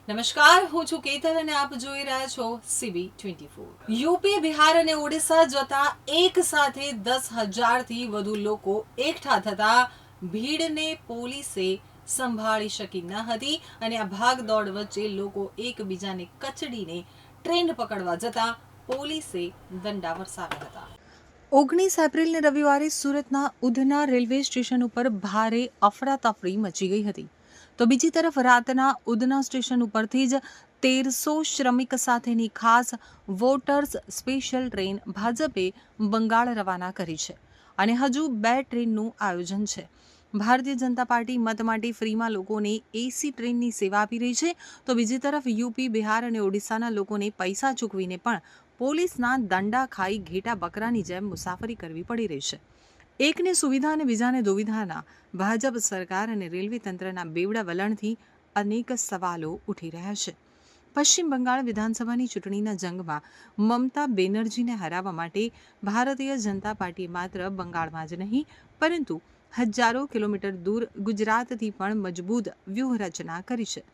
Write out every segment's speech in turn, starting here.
નમસ્કાર, હું છું કેતન અને આપ જોઈ રહ્યા છો CB24। યુપી, બિહાર અને ઓડિશા જતા એક સાથે 10,000થી વધુ લોકો એકઠા થતા ભીડને પોલીસે સંભાળી શકી ન હતી અને આ ભાગદોડ વચ્ચે લોકો એકબીજાને કચડીને ટ્રેન પકડવા જતા પોલીસે દંડા વરસાવ્યા હતા। 19 એપ્રિલને રવિવારે સુરતના ઉધના રેલવે સ્ટેશન ઉપર ભારે અફરાતફરી મચી ગઈ હતી। તો બીજી તરફ રાતના ઉધના સ્ટેશન ઉપરથી જ 1300 શ્રમિક સાથેની ખાસ વોટર્સ સ્પેશિયલ ટ્રેન ભાજપે બંગાળ રવાના કરી છે અને હજુ 2 ટ્રેનનું આયોજન છે। ભારતીય જનતા પાર્ટી મત માટે ફ્રીમાં લોકોને એસી ટ્રેનની સેવા આપી રહી છે, તો બીજી તરફ યુપી, બિહાર અને ઓડિશાના લોકોને પૈસા ચૂકવીને પણ પોલીસના દંડા ખાઈ ઘેટા બકરાની જેમ મુસાફરી કરવી પડી રહી છે। એકને સુવિધા અને બીજાને દુવિધાના ભાજપ સરકાર અને રેલવે તંત્રના બેવડા વલણથી અનેક સવાલો ઉઠી રહ્યા છે। પશ્ચિમ બંગાળ વિધાનસભાની ચૂંટણીના જંગમાં મમતા બેનર્જીને હરાવવા માટે ભારતીય જનતા પાર્ટીએ માત્ર બંગાળમાં જ નહીં પરંતુ હજારો કિલોમીટર દૂર ગુજરાતથી પણ મજબૂત વ્યૂહરચના કરી છે।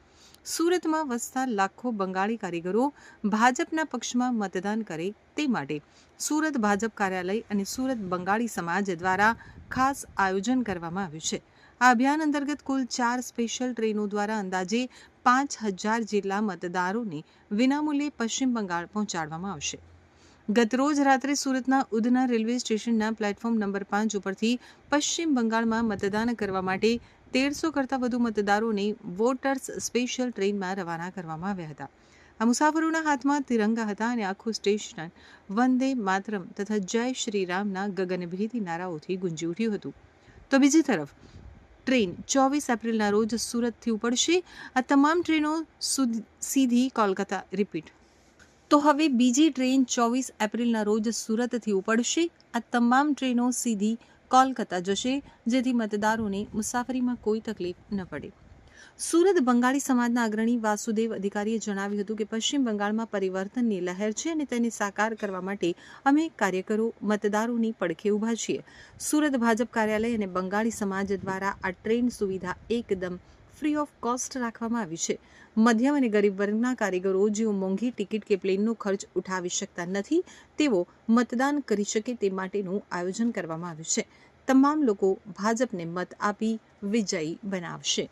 સુરતમાં વસતા લાખો બંગાળી કારીગરો ભાજપના પક્ષમાં મતદાન કરે તે માટે સુરત ભાજપ કાર્યાલય અને સુરત બંગાળી સમાજ દ્વારા ખાસ આયોજન કરવામાં આવ્યું છે। આ અભિયાન અંતર્ગત કુલ 4 સ્પેશિયલ ટ્રેનો દ્વારા અંદાજે 5,000 જેટલા મતદારોને વિનામૂલ્યે પશ્ચિમ બંગાળ પહોંચાડવામાં આવશે। ગતરોજ રાત્રે સુરતના ઉધના રેલવે સ્ટેશનના પ્લેટફોર્મ નંબર 5 ઉપરથી પશ્ચિમ બંગાળમાં મતદાન કરવા માટે 1300 કરતાં વધુ મતદારોને વોટર્સ સ્પેશિયલ ટ્રેનમાં રવાના કરવામાં આવ્યા હતા। આ મુસાફરોના હાથમાં તિરંગા હતા અને આખું સ્ટેશન વંદે માતરમ તથા જય શ્રી રામના ગગનભેદી નારાઓથી ગુંજી ઉઠ્યું હતું। તો બીજી તરફ ટ્રેન 24 એપ્રિલના રોજ સુરતથી ઉપડશે। આ તમામ ટ્રેનો સીધી કોલકાતા રિપીટ। તો હવે બીજી ટ્રેન 24 એપ્રિલના રોજ સુરતથી ઉપડશે। આ તમામ ટ્રેનો સીધી કોલકાતા જશે, જેથી મતદારોને મુસાફરીમાં કોઈ તકલીફ ન પડે। સુરત બંગાળી સમાજના અગ્રણી વાસુદેવ અધિકારીએ જણાવ્યું હતું કે પશ્ચિમ બંગાળમાં પરિવર્તનની લહેર છે અને તેને સાકાર કરવા માટે અમે કાર્યકરો મતદારોની પડખે ઊભા છીએ। સુરત ભાજપ કાર્યાલય અને બંગાળી સમાજ દ્વારા આ ટ્રેન સુવિધા એકદમ ફ્રી ઓફ કોસ્ટ રાખવામાં આવી છે। મધ્યમ અને ગરીબ વર્ગના કારીગરો જેઓ મોંઘી ટિકિટ કે પ્લેનનો ખર્ચ ઉઠાવી શકતા નથી, તેઓ મતદાન કરી શકે તે માટેનું આયોજન કરવામાં આવ્યું છે। તમામ લોકો ભાજપને મત આપી વિજયી બનાવશે।